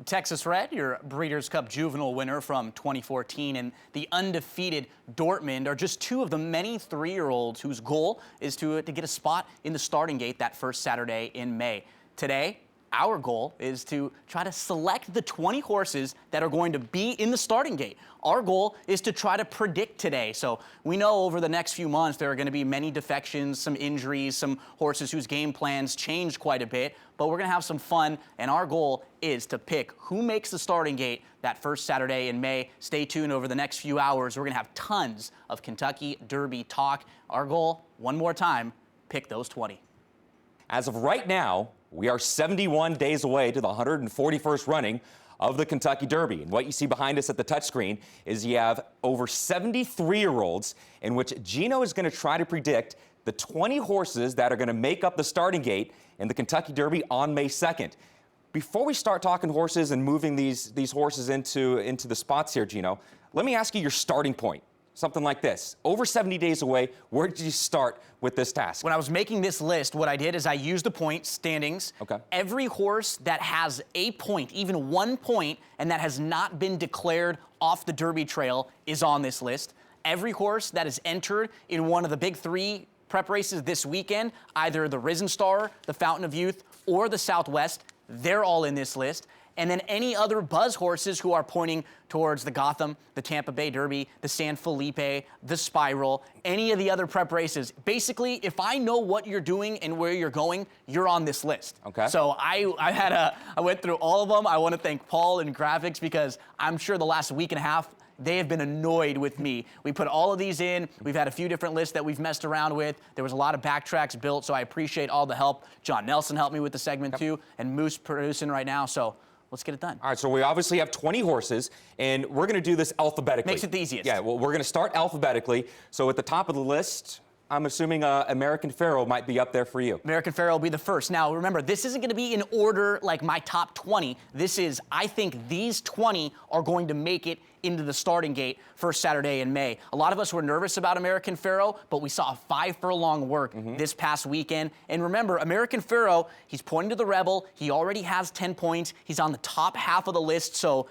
Texas Red, your Breeders' Cup Juvenile winner from 2014, and the undefeated Dortmund are just two of the many three-year-olds whose goal is to get a spot in the starting gate that first Saturday in May. Today, our goal is to try to select the 20 horses that are going to be in the starting gate. Our goal is to try to predict today. So we know over the next few months there are going to be many defections, some injuries, some horses whose game plans change quite a bit, but we're going to have some fun, and our goal is to pick who makes the starting gate that first Saturday in May. Stay tuned over the next few hours. We're going to have tons of Kentucky Derby talk. Our goal, one more time, pick those 20. As of right now, we are 71 days away to the 141st running of the Kentucky Derby. And what you see behind us at the touchscreen is you have over 73-year-olds in which Gino is going to try to predict the 20 horses that are going to make up the starting gate in the Kentucky Derby on May 2nd. Before we start talking horses and moving these horses into the spots here, Gino, let me ask you your starting point. Something like this. Over 70 days away, where did you start with this task? When I was making this list, what I did is I used the point standings. Okay. Every horse that has a point, even 1 point, and that has not been declared off the Derby trail is on this list. Every horse that is entered in one of the big three prep races this weekend, either the Risen Star, the Fountain of Youth, or the Southwest, they're all in this list. And then any other buzz horses who are pointing towards the Gotham, the Tampa Bay Derby, the San Felipe, the Spiral, any of the other prep races. Basically, if I know what you're doing and where you're going, you're on this list. Okay. So I went through all of them. I want to thank Paul and Graphics because I'm sure the last week and a half, they have been annoyed with me. We put all of these in. We've had a few different lists that we've messed around with. There was a lot of backtracks built, so I appreciate all the help. John Nelson helped me with the segment too, and Moose producing right now. So let's get it done. All right, so we obviously have 20 horses, and we're going to do this alphabetically. Makes it the easiest. Yeah, well, we're going to start alphabetically. So at the top of the list, I'm assuming American Pharoah might be up there for you. American Pharoah will be the first. Now, remember, this isn't going to be in order like my top 20. This is, I think these 20 are going to make it into the starting gate first Saturday in May. A lot of us were nervous about American Pharoah, but we saw a 5 furlong work this past weekend. And remember, American Pharoah, he's pointing to the Rebel. He already has 10 points. He's on the top half of the list. So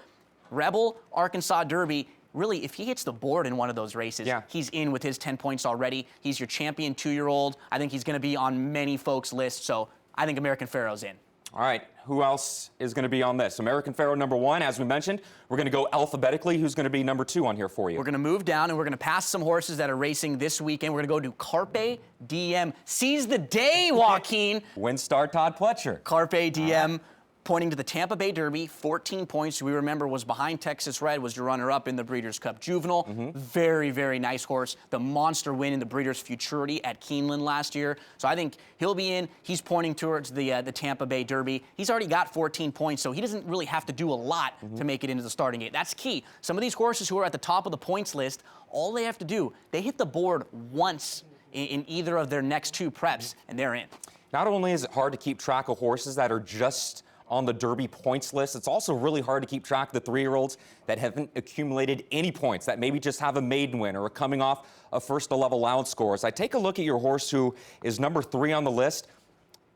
Rebel, Arkansas Derby, really, if he hits the board in one of those races, he's in with his 10 points already. He's your champion 2-year-old. I think he's going to be on many folks' lists. So I think American Pharoah's in. All right, who else is going to be on this? American Pharoah number 1, as we mentioned. We're going to go alphabetically. Who's going to be number 2 on here for you? We're going to move down, and we're going to pass some horses that are racing this weekend. We're going to go to Carpe Diem. Seize the day, Joaquin. Winstar Todd Pletcher. Carpe Diem. Pointing to the Tampa Bay Derby, 14 points. We remember was behind Texas Red, was your runner-up in the Breeders' Cup Juvenile. Very, very nice horse. The monster win in the Breeders' Futurity at Keeneland last year. So I think he'll be in. He's pointing towards the Tampa Bay Derby. He's already got 14 points, so he doesn't really have to do a lot to make it into the starting gate. That's key. Some of these horses who are at the top of the points list, all they have to do, they hit the board once in either of their next 2 preps, and they're in. Not only is it hard to keep track of horses that are just on the Derby points list, it's also really hard to keep track of the 3-year-olds that haven't accumulated any points, that maybe just have a maiden win or are coming off a first-to-level allowance score. As I take a look at your horse who is number 3 on the list,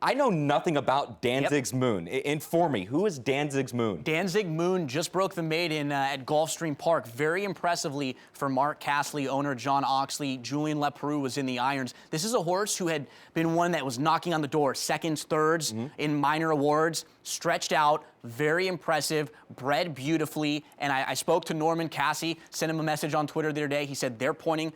I know nothing about Danzig's Moon. Inform me, who is Danzig's Moon? Danzig Moon just broke the maiden at Gulfstream Park very impressively for Mark Castley, owner John Oxley. Julian Leperoux was in the irons. This is a horse who had been one that was knocking on the door, seconds, thirds in minor awards, stretched out, very impressive, bred beautifully. And I spoke to Norman Cassie, sent him a message on Twitter the other day. He said they're pointing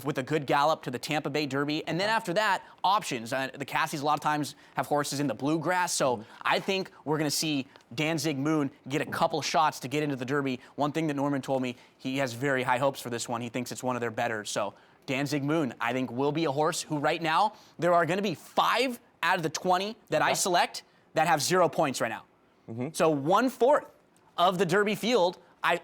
with a good gallop to the Tampa Bay Derby. And then after that, options. The Cassies a lot of times have horses in the bluegrass. So I think we're going to see Danzig Moon get a couple shots to get into the Derby. One thing that Norman told me, he has very high hopes for this one. He thinks it's one of their betters. So Danzig Moon, I think, will be a horse who right now, there are going to be 5 out of the 20 that I select that have 0 points right now. So 1/4 of the Derby field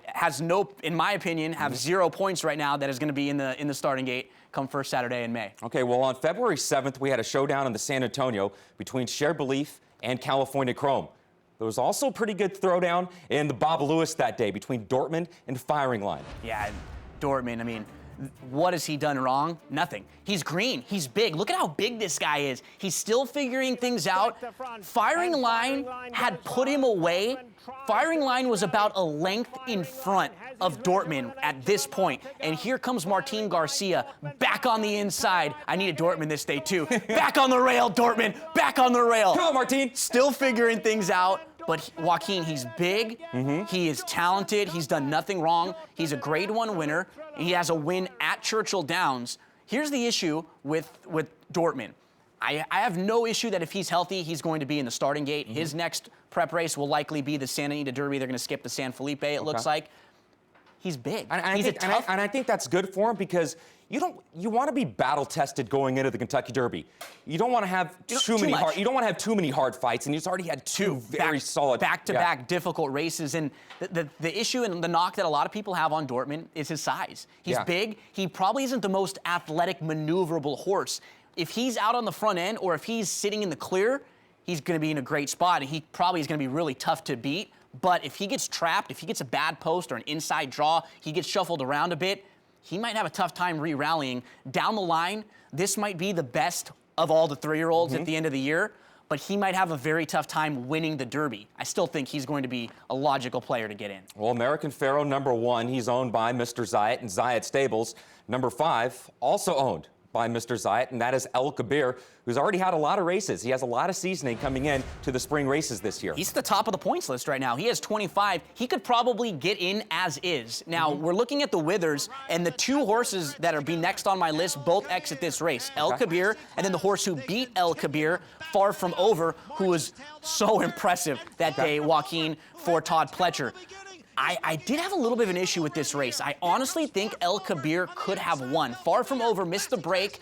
has no, in my opinion, have 0 points right now that is going to be in the starting gate come first Saturday in May. Okay, well, on February 7th, we had a showdown in the San Antonio between Shared Belief and California Chrome. There was also a pretty good throwdown in the Bob Lewis that day between Dortmund and Firing Line. Yeah, Dortmund, I mean, What has he done wrong? Nothing. He's green. He's big. Look at how big this guy is. He's still figuring things out. Firing line had put him away. Firing line was about a length in front of Dortmund at this point. And here comes Martin Garcia back on the inside. I needed Dortmund this day too. Back on the rail, Dortmund. Back on the rail. Come on, Martin. Still figuring things out. But Joaquin, he's big, he is talented, he's done nothing wrong, he's a Grade 1 winner, and he has a win at Churchill Downs. Here's the issue with Dortmund. I have no issue that if he's healthy, he's going to be in the starting gate. His next prep race will likely be the Santa Anita Derby. They're going to skip the San Felipe, it looks like. He's big. And I think that's good for him because you want to be battle tested going into the Kentucky Derby. You don't want to have too many hard fights, and he's already had two very solid back-to-back difficult races. And the issue and the knock that a lot of people have on Dortmund is his size. He's big. He probably isn't the most athletic, maneuverable horse. If he's out on the front end or if he's sitting in the clear, he's going to be in a great spot, and he probably is going to be really tough to beat. But if he gets trapped, if he gets a bad post or an inside draw, he gets shuffled around a bit, he might have a tough time re-rallying. Down the line, this might be the best of all the 3-year-olds at the end of the year, but he might have a very tough time winning the Derby. I still think he's going to be a logical player to get in. Well, American Pharoah, number 1, he's owned by Mr. Zayat and Zayat Stables. Number 5, also owned by Mr. Zayat, and that is El Kabir, who's already had a lot of races. He has a lot of seasoning coming in to the spring races this year. He's at the top of the points list right now. He has 25. He could probably get in as is. Now, we're looking at the withers, and the 2 horses that are be next on my list both exit this race. El Kabir, and then the horse who beat El Kabir, Far From Over, who was so impressive that day, Joaquin, for Todd Pletcher. I did have a little bit of an issue with this race. I honestly think El Kabir could have won. Far From Over missed the break,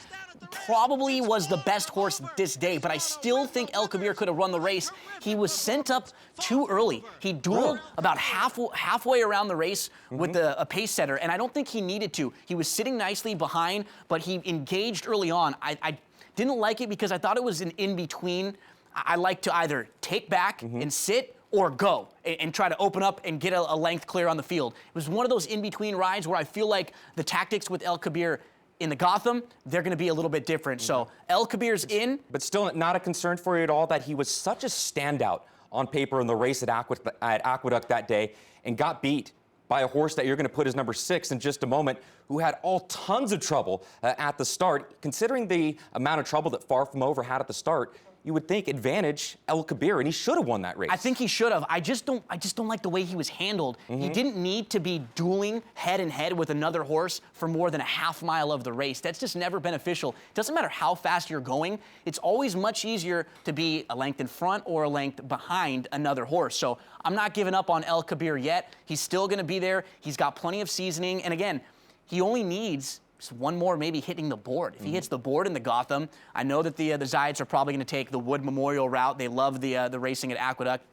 probably was the best horse this day, but I still think El Kabir could have run the race. He was sent up too early. He dueled about halfway around the race with a pace setter, and I don't think he needed to. He was sitting nicely behind, but he engaged early on. I didn't like it because I thought it was an in-between. I like to either take back and sit or go and try to open up and get a length clear on the field. It was one of those in-between rides where I feel like the tactics with El Kabir in the Gotham, they're going to be a little bit different. So El Kabir's in. But still not a concern for you at all that he was such a standout on paper in the race at Aqueduct that day and got beat by a horse that you're going to put as number 6 in just a moment, who had all tons of trouble at the start. Considering the amount of trouble that Far From Over had at the start, you would think advantage El Kabir, and he should have won that race. I think he should have. I just don't like the way he was handled. He didn't need to be dueling head-and-head with another horse for more than a half mile of the race. That's just never beneficial. It doesn't matter how fast you're going. It's always much easier to be a length in front or a length behind another horse. So I'm not giving up on El Kabir yet. He's still going to be there. He's got plenty of seasoning. And again, he only needs just one more maybe hitting the board. If he hits the board in the Gotham, I know that the Zayats are probably going to take the Wood Memorial route. They love the racing at Aqueduct,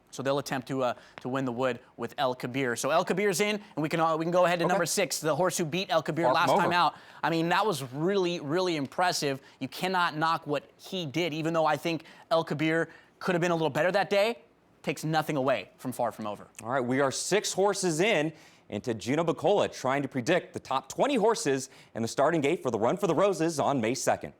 so they'll attempt to win the Wood with El Kabir. So El Kabir's in, and we can go ahead to number 6, the horse who beat El Kabir last time out. I mean, that was really, really impressive. You cannot knock what he did, even though I think El Kabir could have been a little better that day. Takes nothing away from Far From Over. All right, we are 6 horses in into Gino Buccola trying to predict the top 20 horses in the starting gate for the Run for the Roses on May 2nd.